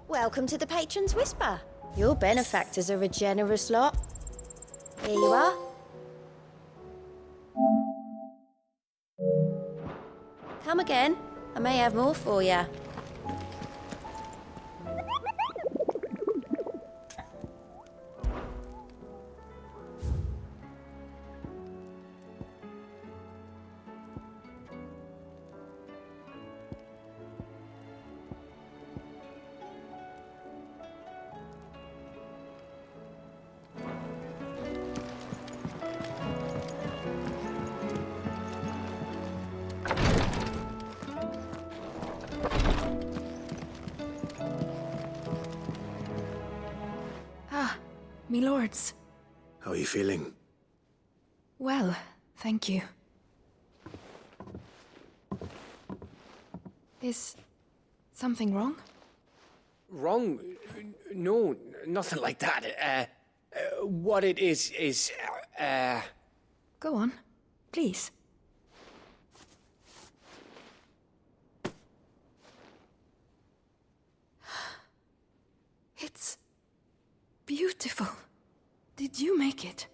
Welcome to the Patron's Whisper. Your benefactors are a generous lot. Here you are. Come again. I may have more for you. Me lords. How are you feeling? Well, thank you. Is something wrong? Wrong? No, nothing like that. What it is, Go on, please. It's beautiful. Did you make it?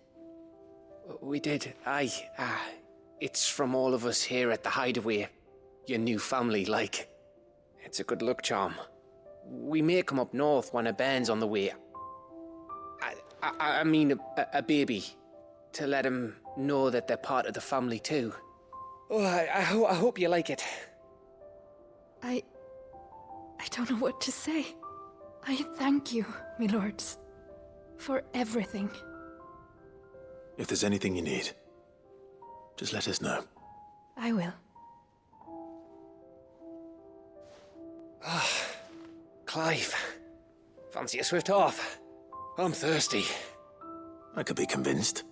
We did, aye. It's from all of us here at the Hideaway. Your new family, like. It's a good luck charm. We may come up north when a band's on the way. I mean a baby. To let him know that they're part of the family too. Oh, I hope you like it. I don't know what to say. I thank you, me lords, for everything. If there's anything you need, just let us know. I will. Clive, fancy a swift off? I'm thirsty. I could be convinced.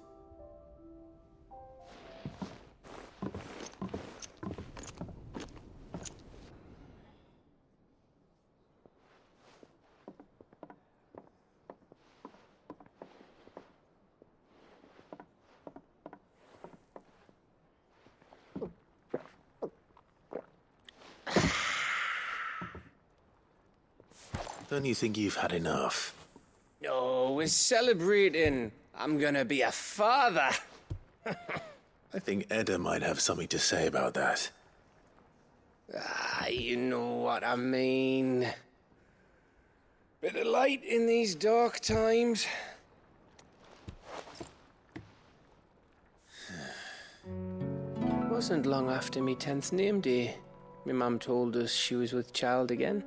Don't you think you've had enough? No, we're celebrating. I'm gonna be a father. I think Edda might have something to say about that. You know what I mean. Bit of light in these dark times. Wasn't long after me 10th name day. My mum told us she was with child again.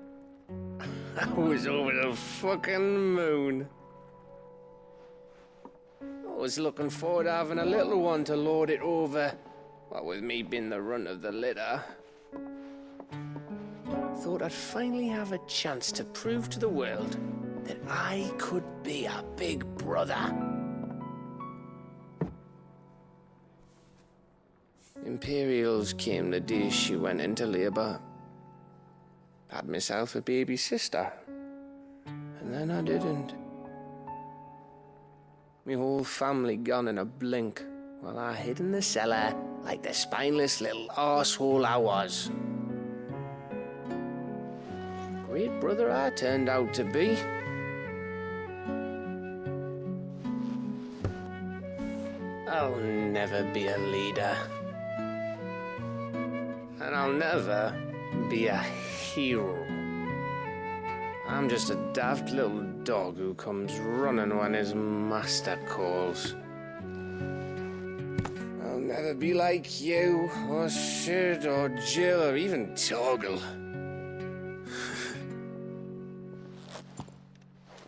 I was over the fucking moon. I was looking forward to having a little one to lord it over, what with me being the runt of the litter. Thought I'd finally have a chance to prove to the world that I could be a big brother. Imperials came the day she went into labour. Had myself a baby sister. And then I didn't. Me whole family gone in a blink, while I hid in the cellar like the spineless little arsehole I was. Great brother I turned out to be. I'll never be a leader. And I'll never be a hero. I'm just a daft little dog who comes running when his master calls. I'll never be like you, or Sid, or Jill, or even Torgal.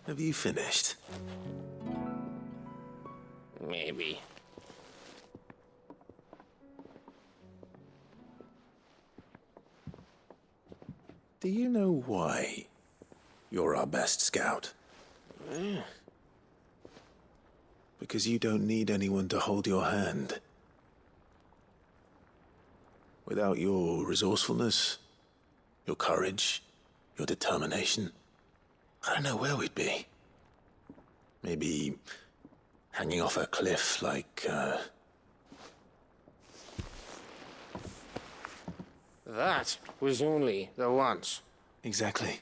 Have you finished? Maybe. Do you know why you're our best scout? Because you don't need anyone to hold your hand. Without your resourcefulness, your courage, your determination, I don't know where we'd be. Maybe hanging off a cliff like, That was only the once. Exactly.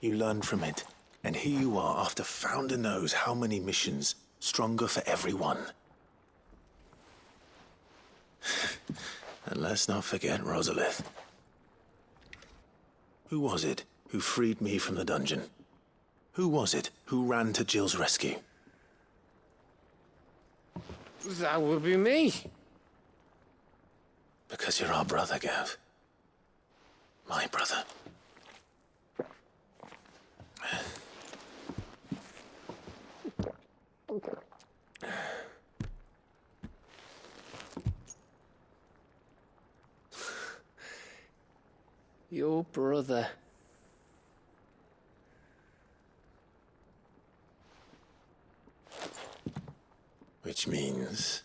You learned from it, and here you are after Founder knows how many missions, stronger for everyone. And let's not forget Rosalith. Who was it who freed me from the dungeon? Who was it who ran to Jill's rescue? That would be me. Because you're our brother, Gav. My brother. Your brother. Which means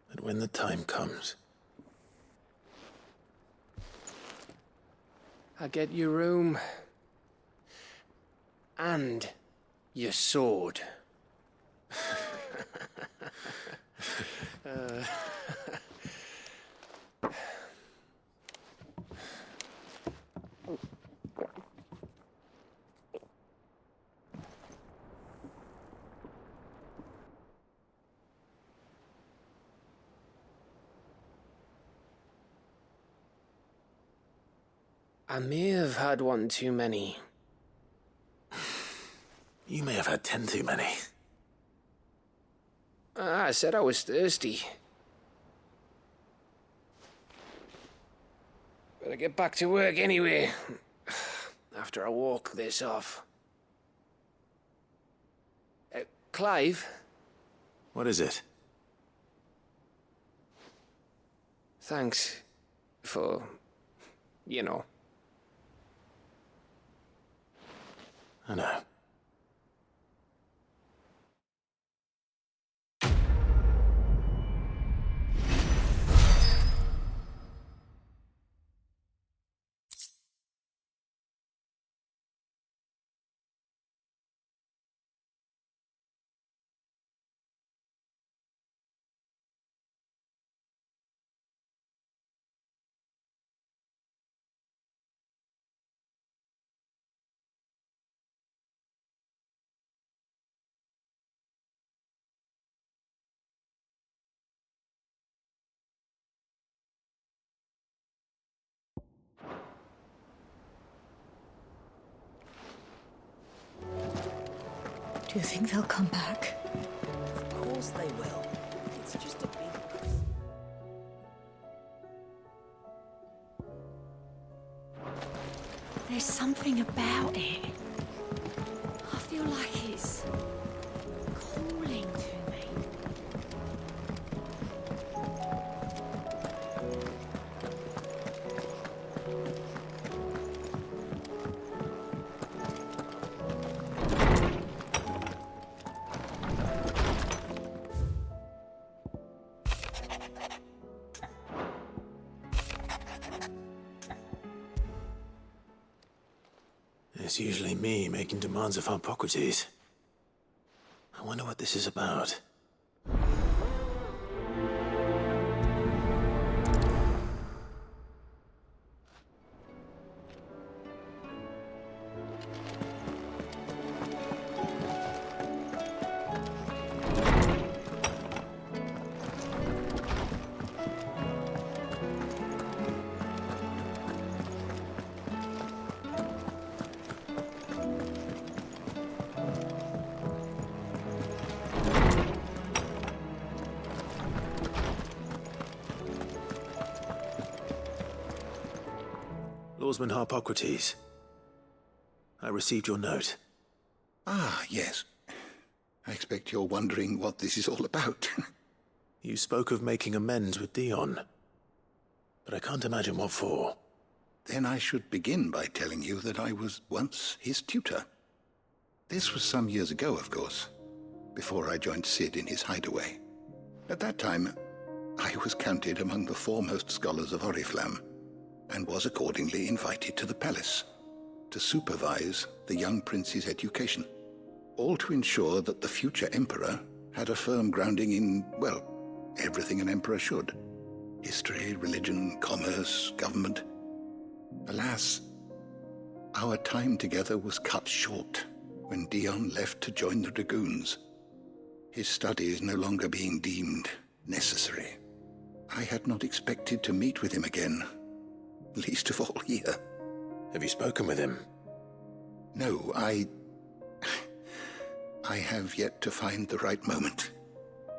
that when the time comes, I get your room. And your sword. I may have had one too many. you may have had 10 too many. I said I was thirsty. Better get back to work anyway, after I walk this off. Clive? What is it? Thanks for, you know. I know. Do you think they'll come back? Of course they will. It's just a big... There's something about it. I feel like it's calling to me. It's usually me making demands of Harpocrates. I wonder what this is about. Lawsman Harpocrates, I received your note. Ah, yes. I expect you're wondering what this is all about. You spoke of making amends with Dion, but I can't imagine what for. Then I should begin by telling you that I was once his tutor. This was some years ago, of course, before I joined Cid in his hideaway. At that time, I was counted among the foremost scholars of Oriflamme, and was accordingly invited to the palace to supervise the young prince's education, all to ensure that the future emperor had a firm grounding in, well, everything an emperor should. History, religion, commerce, government. Alas, Our time together was cut short when Dion left to join the Dragoons. His studies no longer being deemed necessary. I had not expected to meet with him again, least of all here. Have you spoken with him? No, I have yet to find the right moment.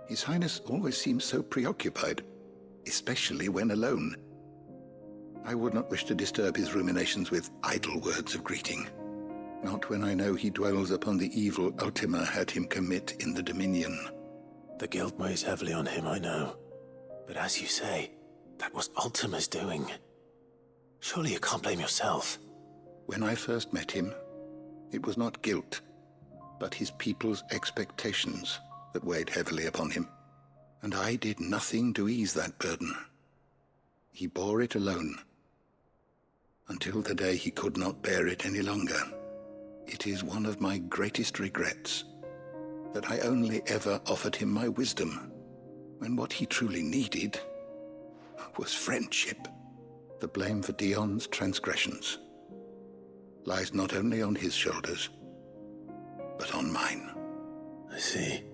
His Highness always seems so preoccupied, especially when alone. I would not wish to disturb his ruminations with idle words of greeting. Not when I know he dwells upon the evil Ultima had him commit in the Dominion. The guilt weighs heavily on him, I know. But as you say, that was Ultima's doing. Surely you can't blame yourself. When I first met him, it was not guilt, but his people's expectations that weighed heavily upon him. And I did nothing to ease that burden. He bore it alone, until the day he could not bear it any longer. It is one of my greatest regrets that I only ever offered him my wisdom, when what he truly needed was friendship. The blame for Dion's transgressions lies not only on his shoulders, but on mine. I see.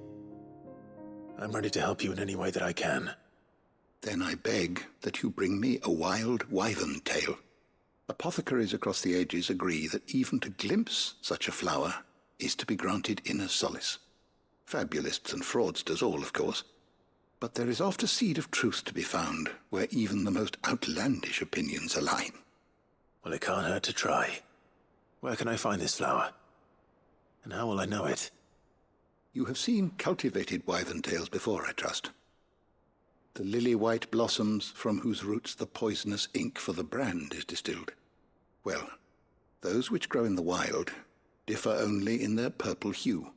I'm ready to help you in any way that I can. Then I beg that you bring me a wild wyvern tail. Apothecaries across the ages agree that even to glimpse such a flower is to be granted inner solace. Fabulists and fraudsters all, of course. But there is oft a seed of truth to be found where even the most outlandish opinions align. Well, it can't hurt to try. Where can I find this flower? And how will I know it? You have seen cultivated wyvern tails before, I trust. The lily-white blossoms from whose roots the poisonous ink for the brand is distilled. Well, those which grow in the wild differ only in their purple hue.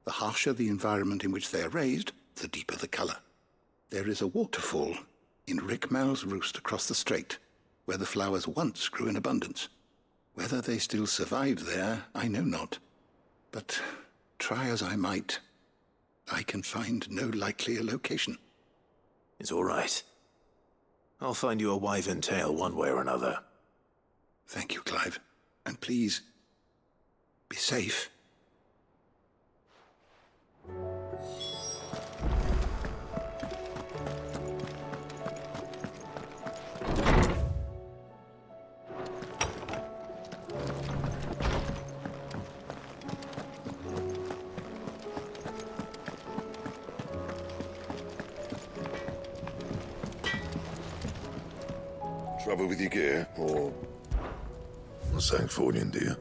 The harsher the environment in which they are raised, the deeper the color. There is a waterfall in Rickmal's Roost across the strait, where the flowers once grew in abundance. Whether they still survive there, I know not. But try as I might, I can find no likelier location. It's all right. I'll find you a wyvern tail one way or another. Thank you, Clive. And please, be safe. Trouble with your gear, or something falling, dear?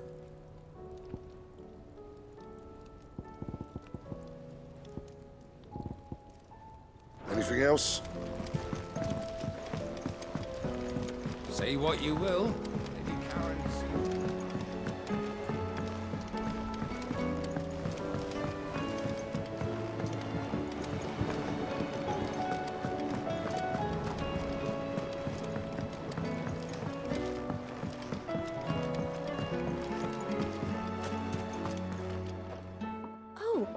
Anything else? Say what you will, Lady Karen. Oh.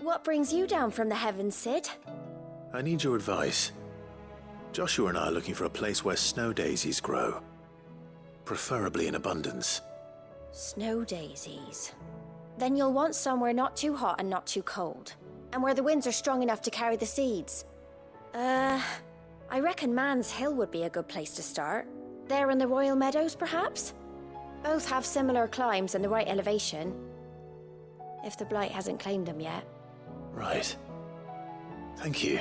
What brings you down from the heavens, Cid? I need your advice. Joshua and I are looking for a place where snow daisies grow. Preferably in abundance. Snow daisies. Then you'll want somewhere not too hot and not too cold. And where the winds are strong enough to carry the seeds. I reckon Man's Hill would be a good place to start. There in the Royal Meadows, perhaps? Both have similar climbs and the right elevation. If the Blight hasn't claimed them yet. Right. Thank you.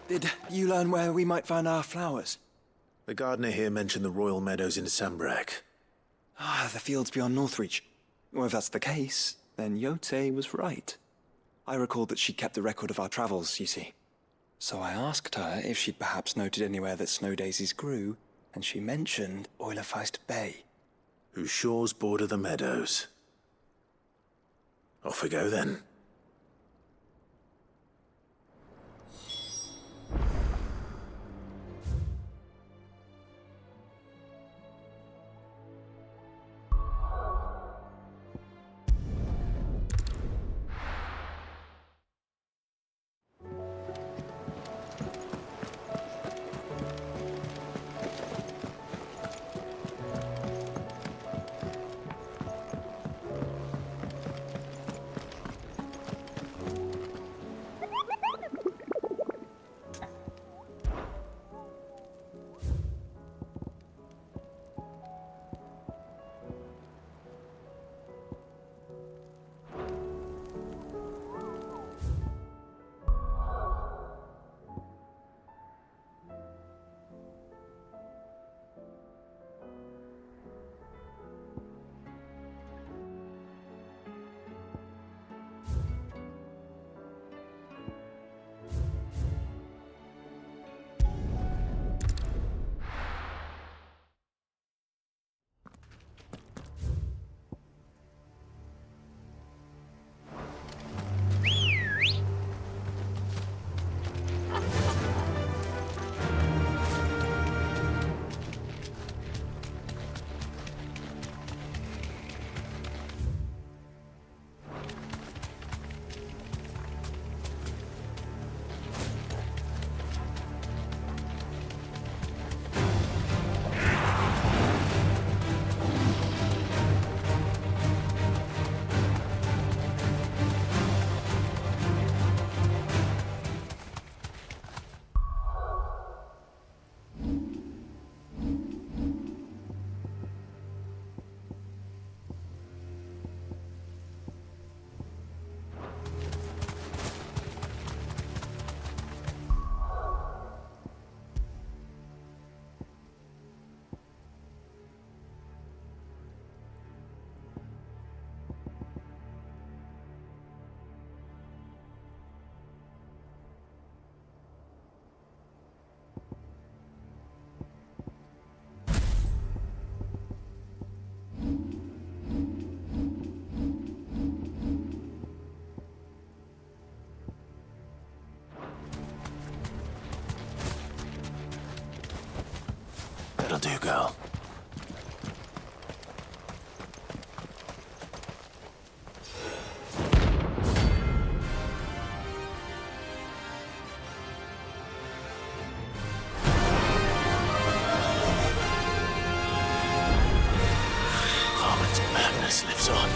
Did you learn where we might find our flowers? The gardener here mentioned the Royal Meadows in Sambrek. Ah, the fields beyond Northreach. Well, if that's the case, then Yote was right. I recalled that she kept the record of our travels, you see. So I asked her if she'd perhaps noted anywhere that snow daisies grew, and she mentioned Oilafeist Bay. Whose shores border the meadows. Off we go then. do, girl. Harmon's madness lives on.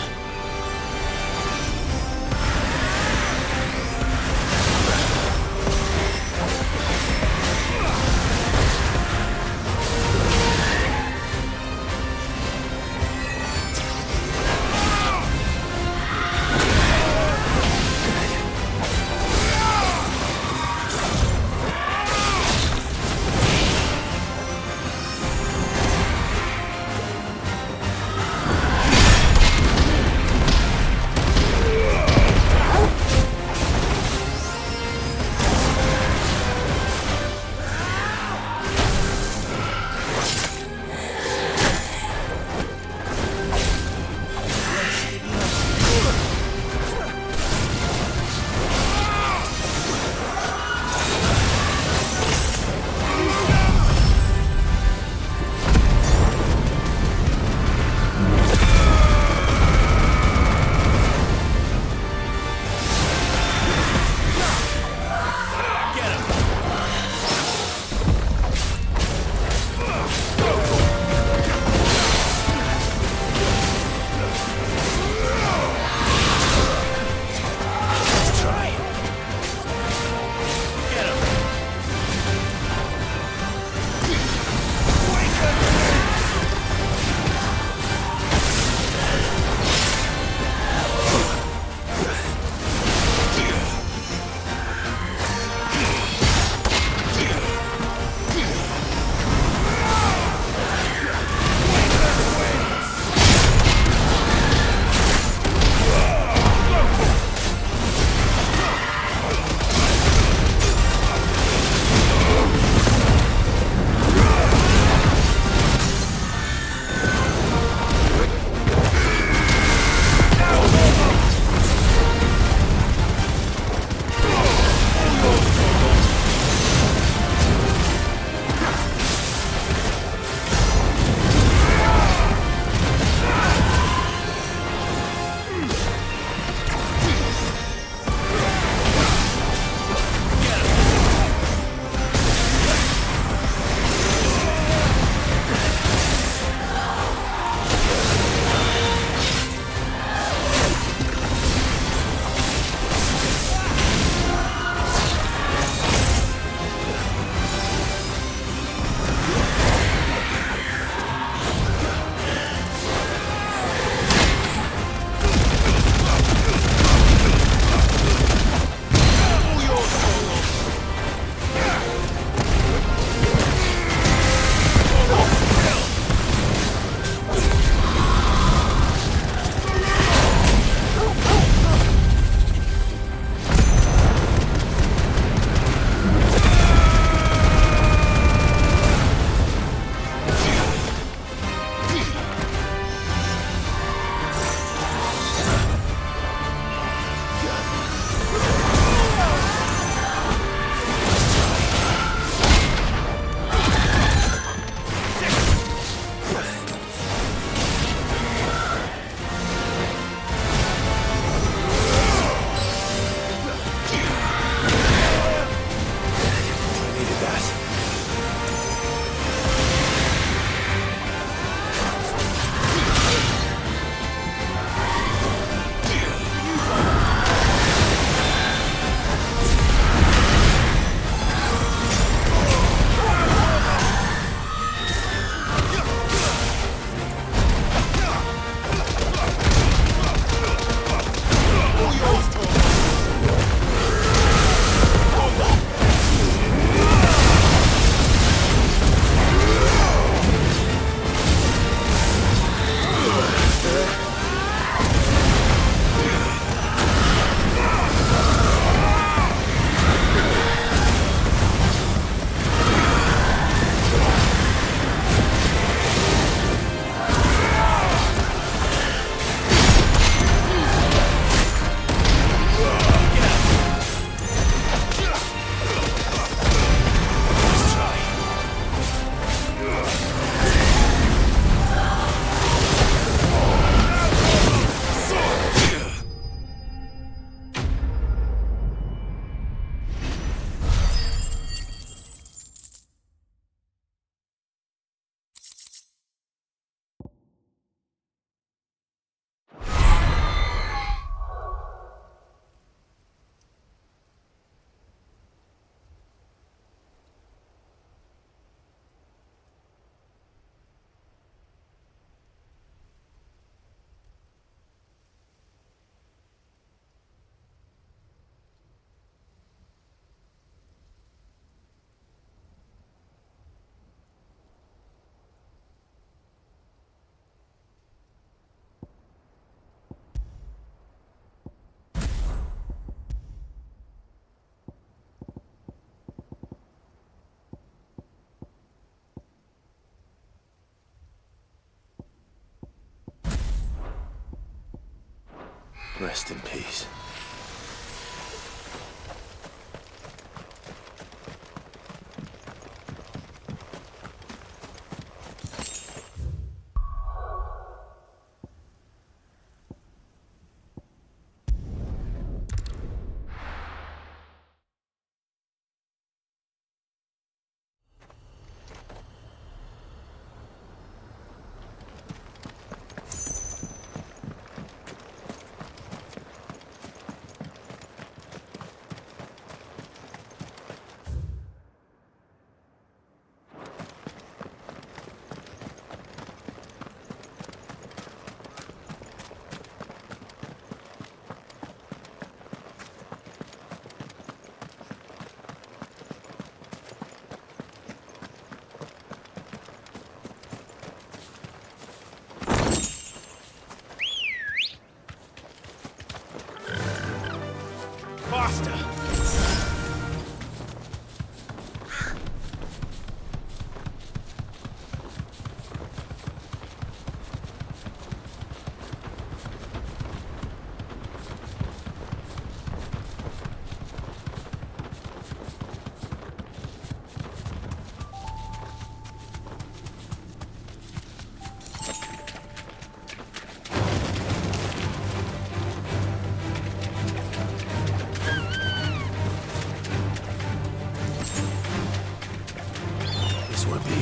Rest in peace.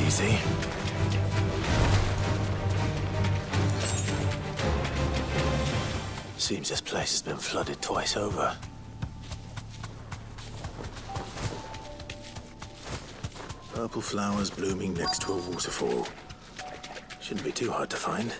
Easy. Seems this place has been flooded twice over. Purple flowers blooming next to a waterfall. Shouldn't be too hard to find.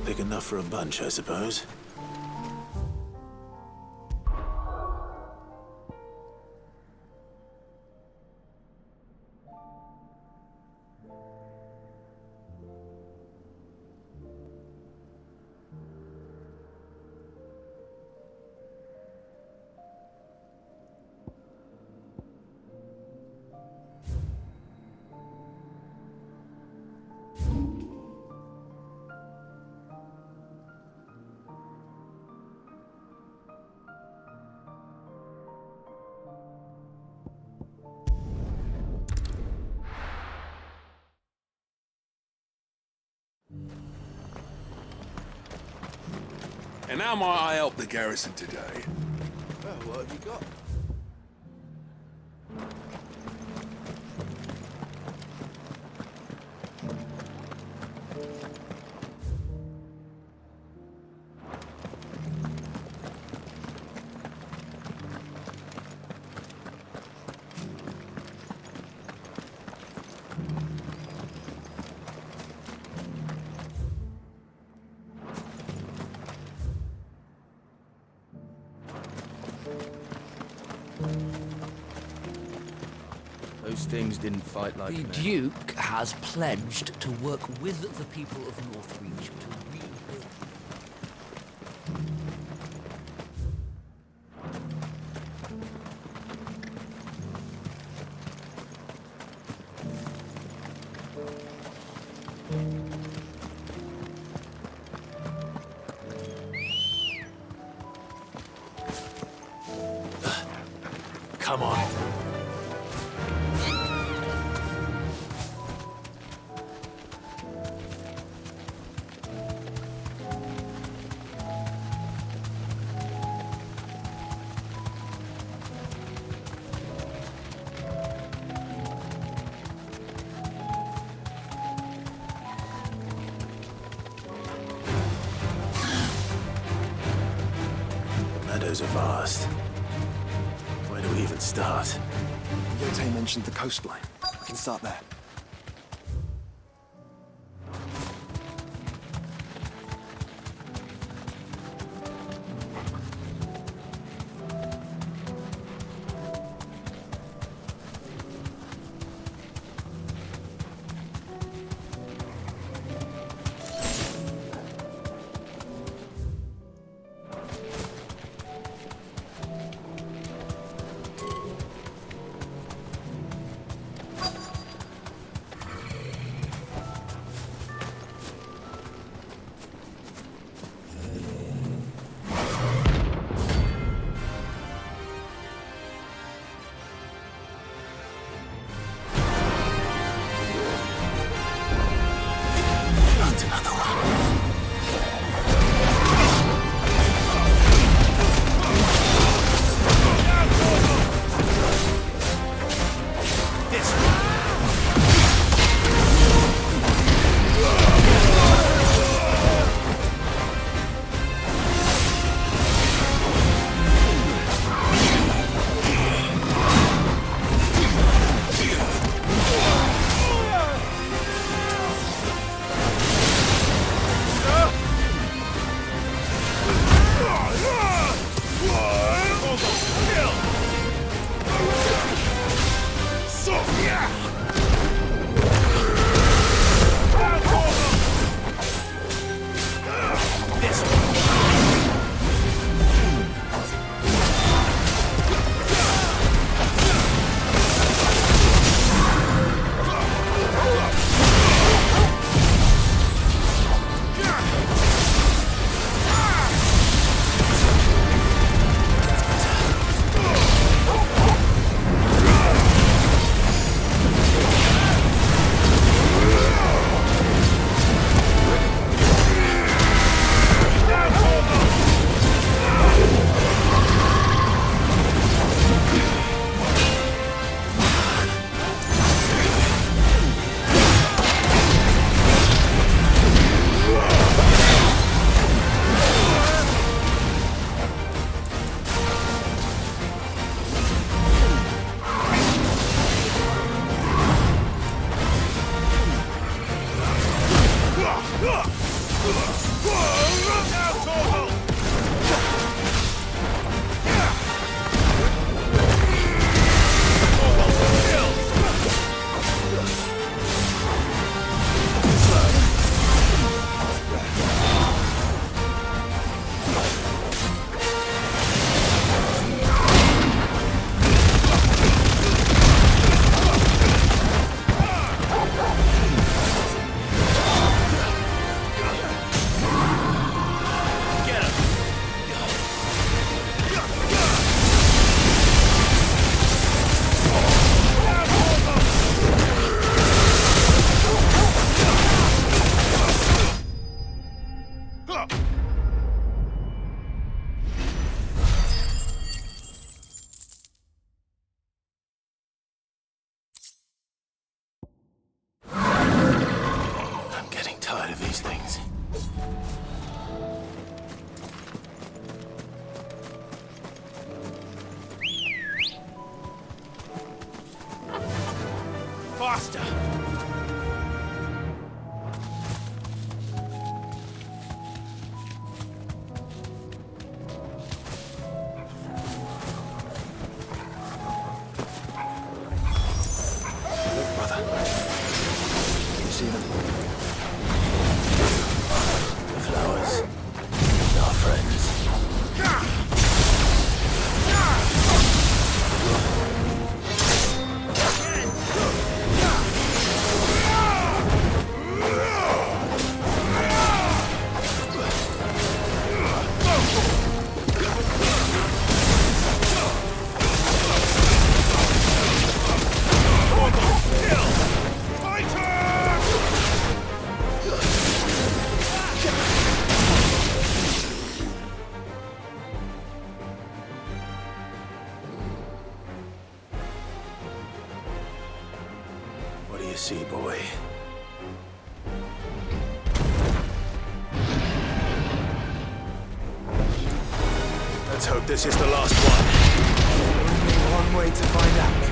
Pick enough for a bunch, I suppose. And how might I help the garrison today? Well, what have you got? Those things didn't fight like The men. Duke has pledged to work with the people of Northreach to rebuild. Come on. The meadows are vast. Where do we even start? Yote mentioned the coastline. We can start there. faster! Look, brother. You see them? The flowers. Our friends. What do you see, boy? Let's hope this is the last one. Only one way to find out.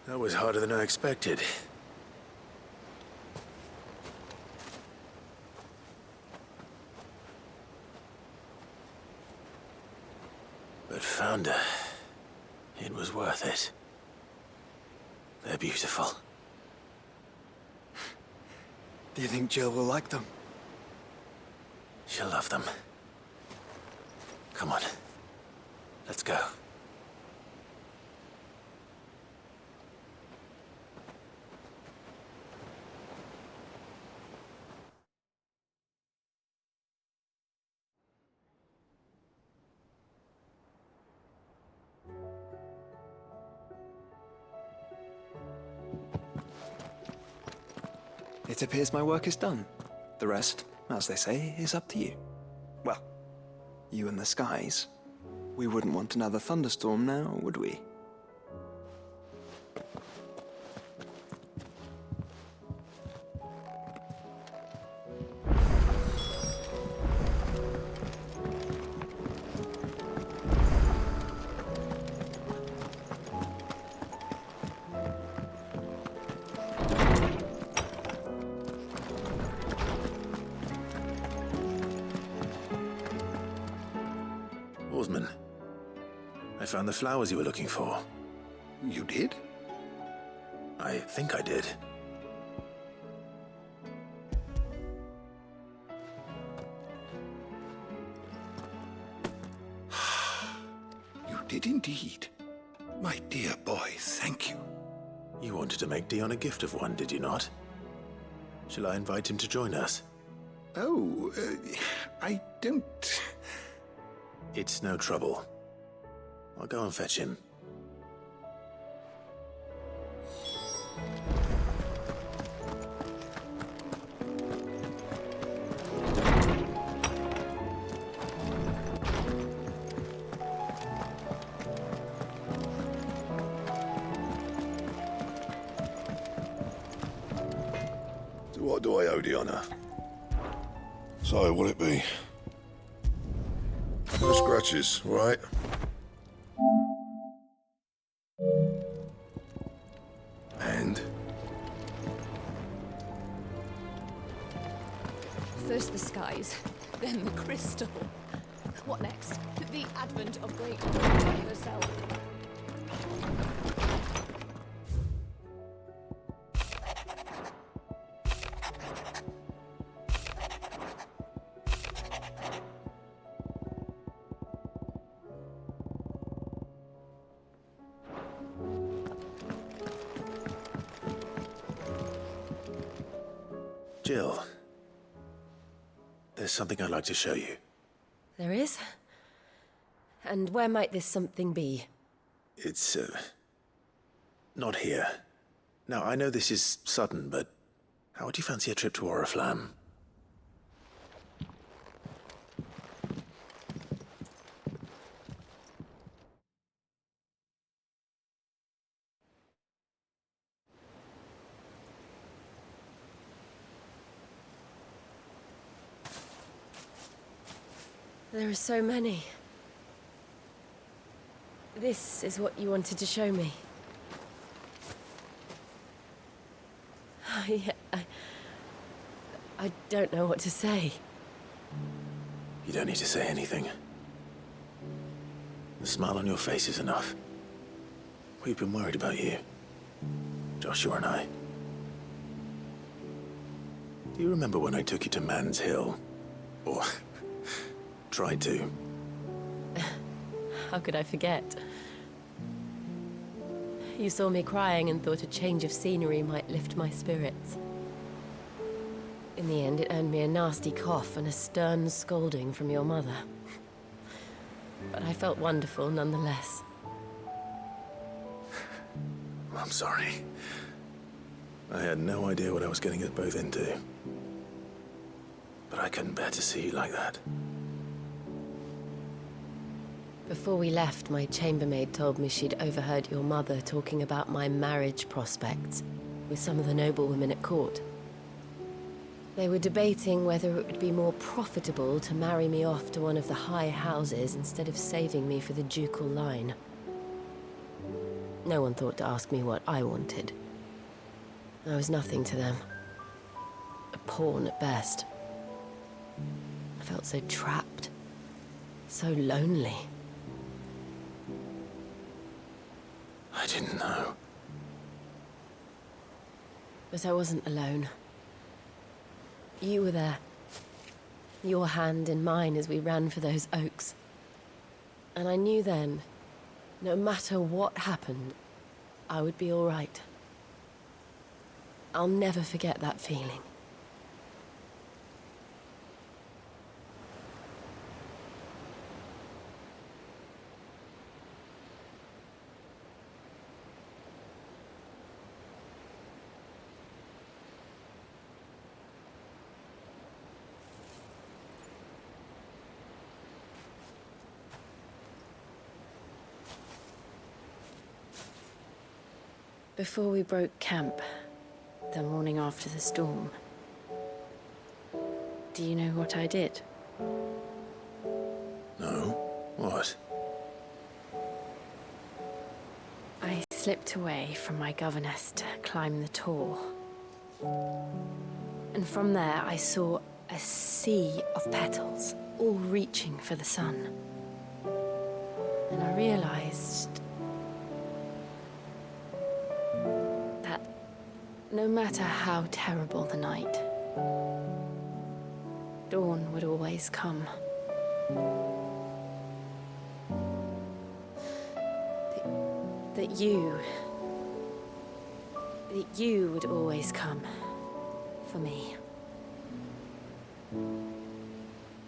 That was harder than I expected. But found her. It was worth it. They're beautiful. Do you think Jill will like them? She'll love them. Come on. Let's go. It appears my work is done. The rest, as they say, is up to you. Well, you and the skies. We wouldn't want another thunderstorm now, would we? Oarsman, I found the flowers you were looking for. You did? I think I did. You did indeed. My dear boy, thank you. You wanted to make Dion a gift of one, did you not? Shall I invite him to join us? Oh, I don't... It's no trouble. I'll go and fetch him. So what do I owe the honour? So, what'll it be? No scratches, all right? And? First the skies, then the crystal. What next? The advent of Great Nature herself. Jill, there's something I'd like to show you. There is? And where might this something be? It's, not here. Now, I know this is sudden, but how would you fancy a trip to Oriflamme? There are so many. This is what you wanted to show me. I don't know what to say. You don't need to say anything. The smile on your face is enough. We've been worried about you, Joshua and I. Do you remember when I took you to Man's Hill? Or tried to? How could I forget? You saw me crying and thought a change of scenery might lift my spirits. In the end, it earned me a nasty cough and a stern scolding from your mother. But I felt wonderful nonetheless. I'm sorry. I had no idea what I was getting us both into. But I couldn't bear to see you like that. Before we left, my chambermaid told me she'd overheard your mother talking about my marriage prospects with some of the noblewomen at court. They were debating whether it would be more profitable to marry me off to one of the high houses instead of saving me for the ducal line. No one thought to ask me what I wanted. I was nothing to them. A pawn at best. I felt so trapped. So lonely. I didn't know. But I wasn't alone. You were there. Your hand in mine as we ran for those oaks. And I knew then, no matter what happened, I would be all right. I'll never forget that feeling. Before we broke camp, the morning after the storm, do you know what I did? No? What? I slipped away from my governess to climb the Tor. And from there I saw a sea of petals, all reaching for the sun. And I realized that no matter how terrible the night, dawn would always come. That you would always come for me.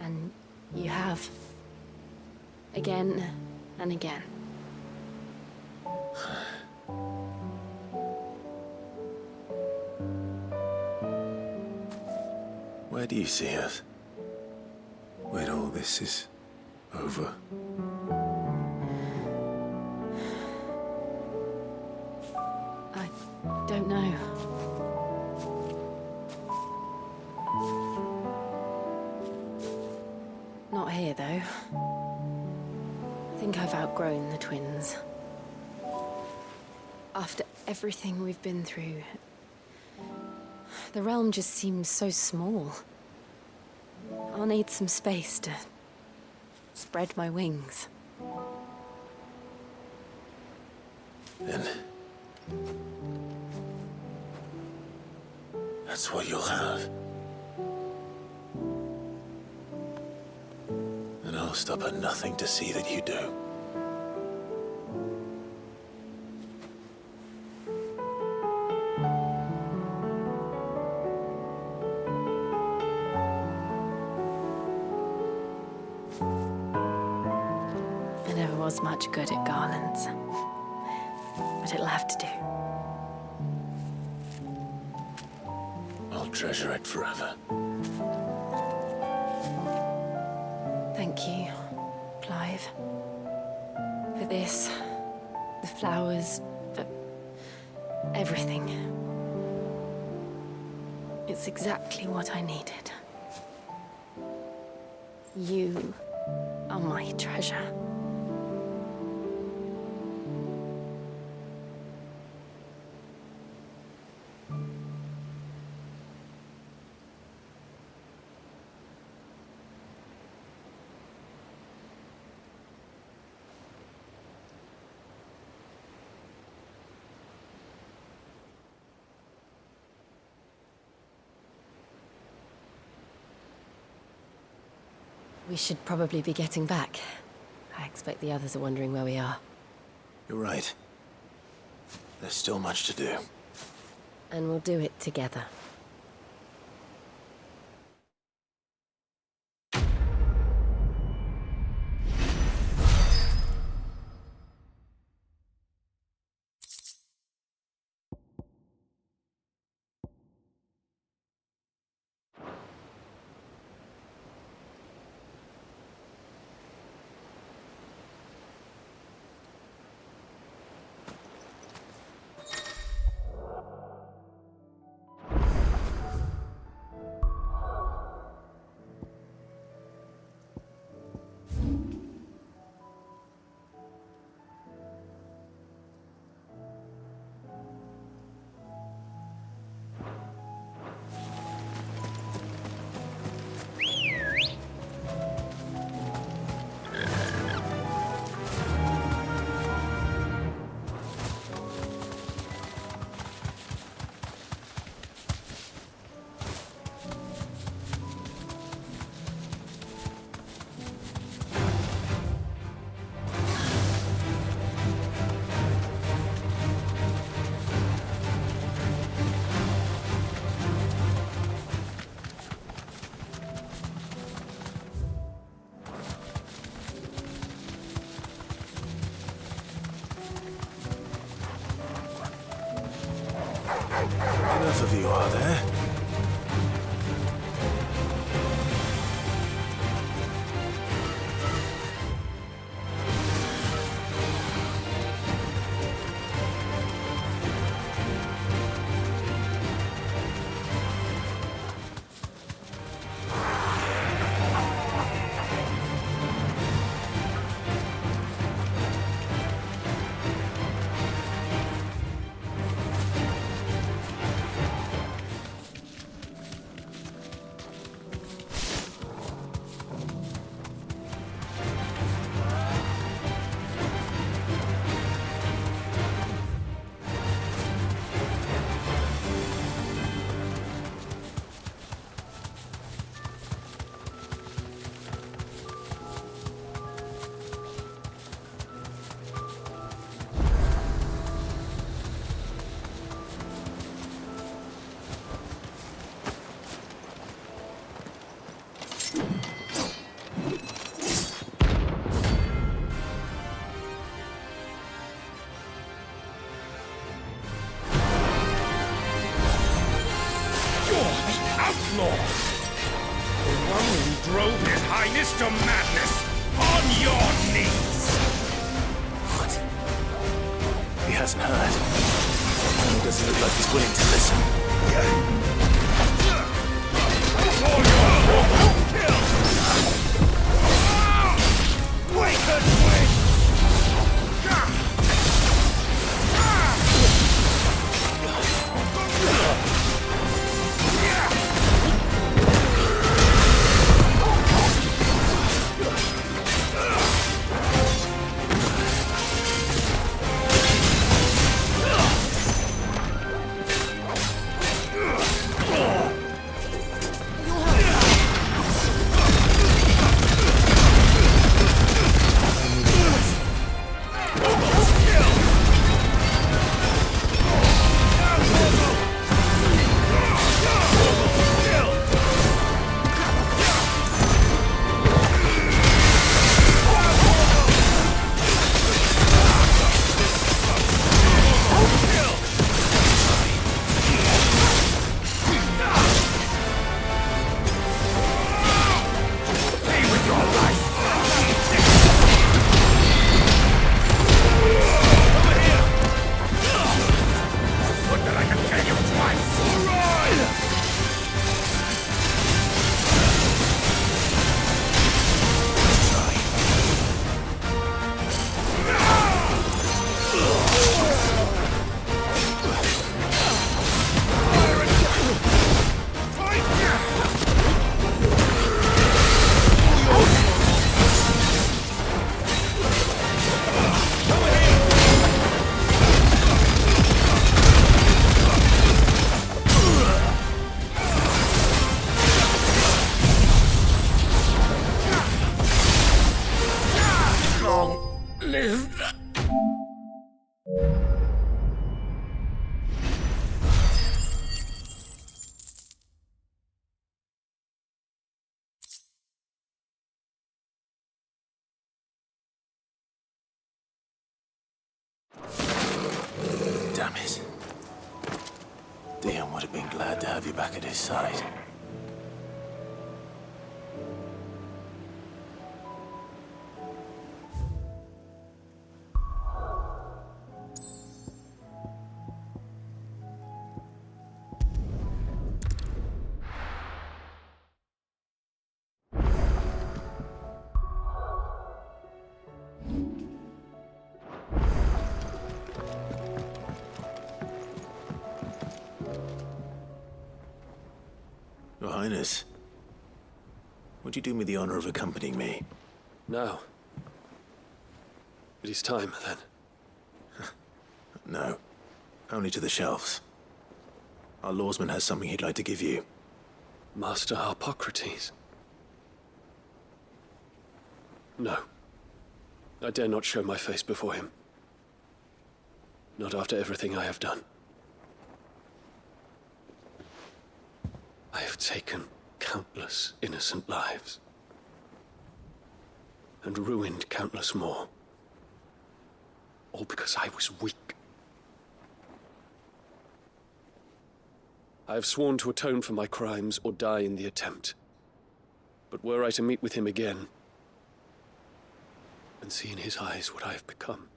And you have. Again and again. Where do you see us? When all this is over? I don't know. Not here, though. I think I've outgrown the twins. After everything we've been through, the realm just seems so small. I'll need some space to spread my wings. Then that's what you'll have. And I'll stop at nothing to see that you do. I never was much good at garlands, but it'll have to do. I'll treasure it forever. Thank you, Clive. For this, the flowers, for everything. It's exactly what I needed. You are my treasure. We should probably be getting back. I expect the others are wondering where we are. You're right. There's still much to do. And we'll do it together. Enough of you, are there? Highness to madness! On your knees! What? He hasn't heard. He doesn't look like he's willing to listen. For your mortal kill! Wake and win! Damn it. Dion would have been glad to have you back at his side. Your Highness, would you do me the honor of accompanying me? No. It is time, then. No. Only to the shelves. Our lawsman has something he'd like to give you. Master Harpocrates. No. I dare not show my face before him. Not after everything I have done. I have taken countless innocent lives. And ruined countless more. All because I was weak. I have sworn to atone for my crimes or die in the attempt. But were I to meet with him again, and see in his eyes what I have become,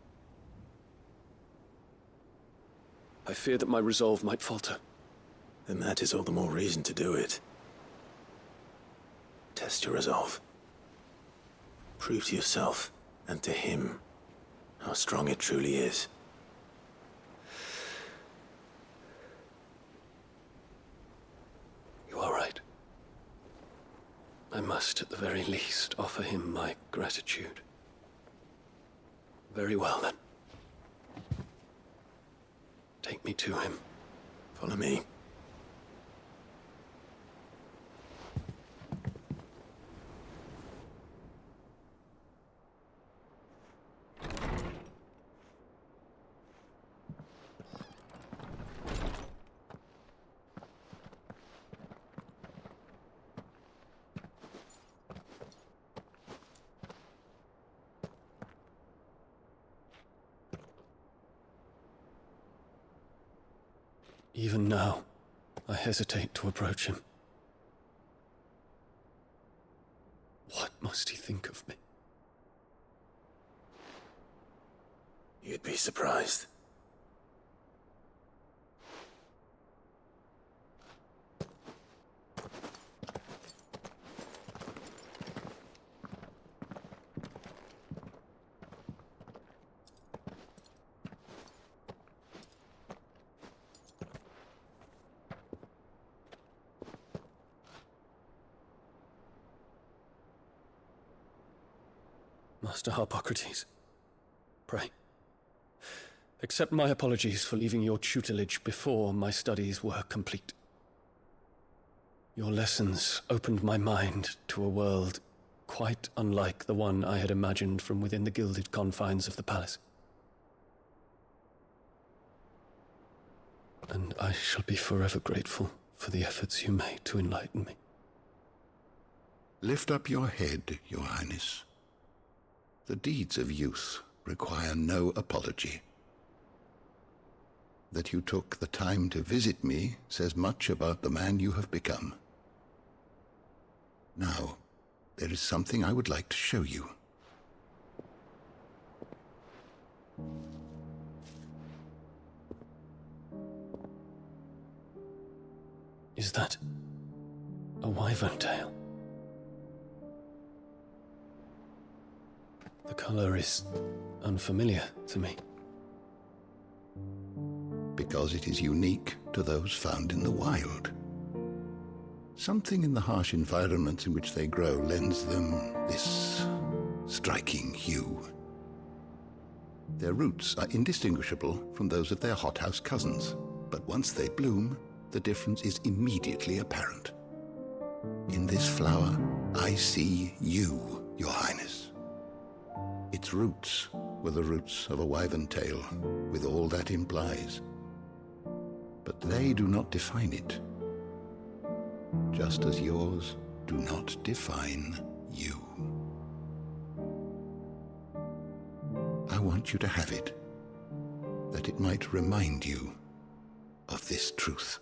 I fear that my resolve might falter. Then that is all the more reason to do it. Test your resolve. Prove to yourself, and to him, how strong it truly is. You are right. I must, at the very least, offer him my gratitude. Very well, then. Take me to him. Follow me. Even now, I hesitate to approach him. What must he think of me? You'd be surprised. Master Harpocrates, pray, accept my apologies for leaving your tutelage before my studies were complete. Your lessons opened my mind to a world quite unlike the one I had imagined from within the gilded confines of the palace. And I shall be forever grateful for the efforts you made to enlighten me. Lift up your head, Your Highness. The deeds of youth require no apology. That you took the time to visit me says much about the man you have become. Now, there is something I would like to show you. Is that a wyvern tail? The color is unfamiliar to me. Because it is unique to those found in the wild. Something in the harsh environments in which they grow lends them this striking hue. Their roots are indistinguishable from those of their hothouse cousins, but once they bloom, the difference is immediately apparent. In this flower, I see you, Your Highness. Its roots were the roots of a wyvern tail, with all that implies. But they do not define it, just as yours do not define you. I want you to have it, that it might remind you of this truth.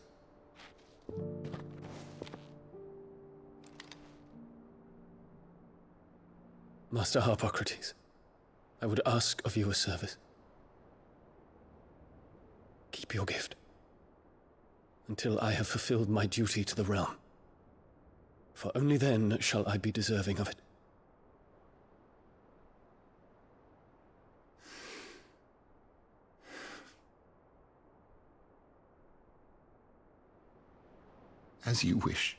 Master Harpocrates, I would ask of you a service. Keep your gift until I have fulfilled my duty to the realm, for only then shall I be deserving of it. As you wish,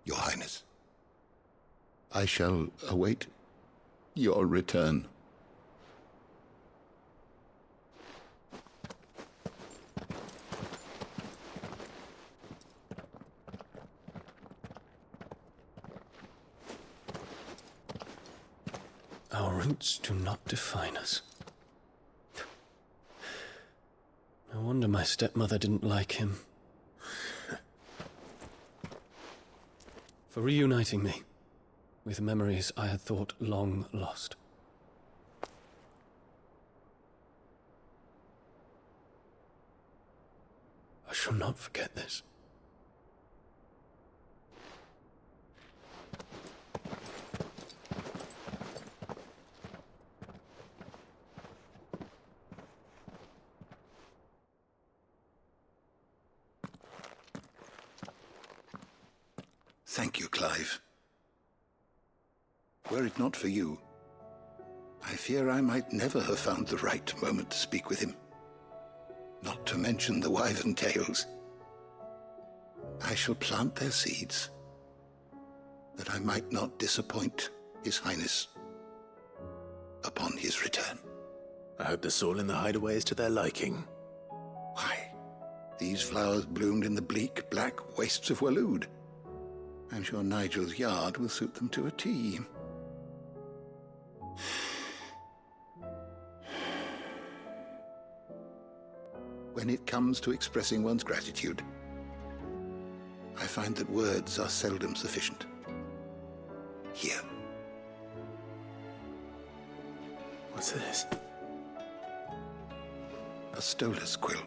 Your Highness. I shall await your return. Our roots do not define us. No wonder my stepmother didn't like him. For reuniting me with memories I had thought long lost. I shall not forget this. Thank you, Clive. Were it not for you, I fear I might never have found the right moment to speak with him. Not to mention the wyvern tails. I shall plant their seeds, that I might not disappoint His Highness upon his return. I hope the soil in the hideaway is to their liking. Why, these flowers bloomed in the bleak, black wastes of Waloed. I'm sure Nigel's yard will suit them to a T. When it comes to expressing one's gratitude, I find that words are seldom sufficient. Here. What's this? A stolas quill.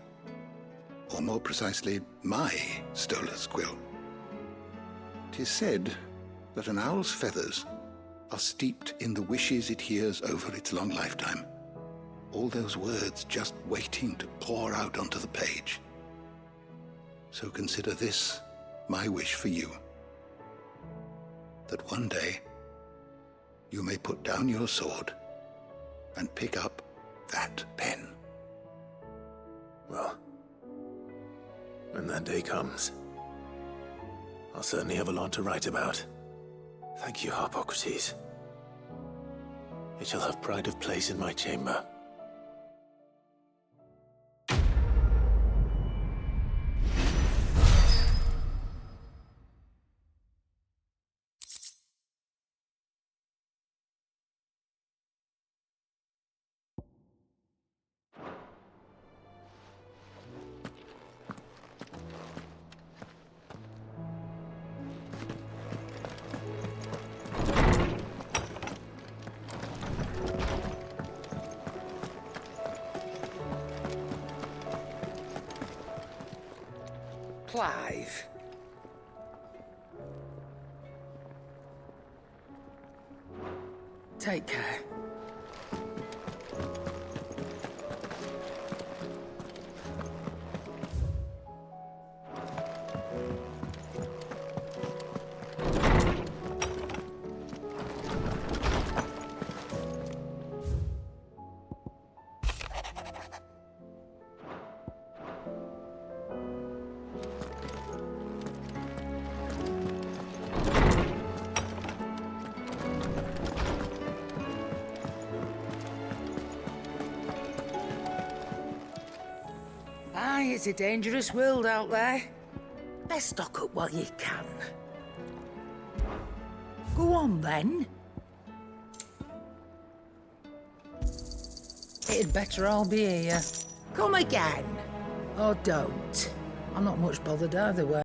Or more precisely, my stolas quill. 'Tis said that an owl's feathers are steeped in the wishes it hears over its long lifetime. All those words just waiting to pour out onto the page. So consider this my wish for you. That one day you may put down your sword and pick up that pen. Well, when that day comes, I'll certainly have a lot to write about. Thank you, Harpocrates. It shall have pride of place in my chamber. Clive. Take care. Aye, it's a dangerous world out there. Best stock up while you can. Go on, then. It'd better I'll be here. Come again. Or don't. I'm not much bothered either way.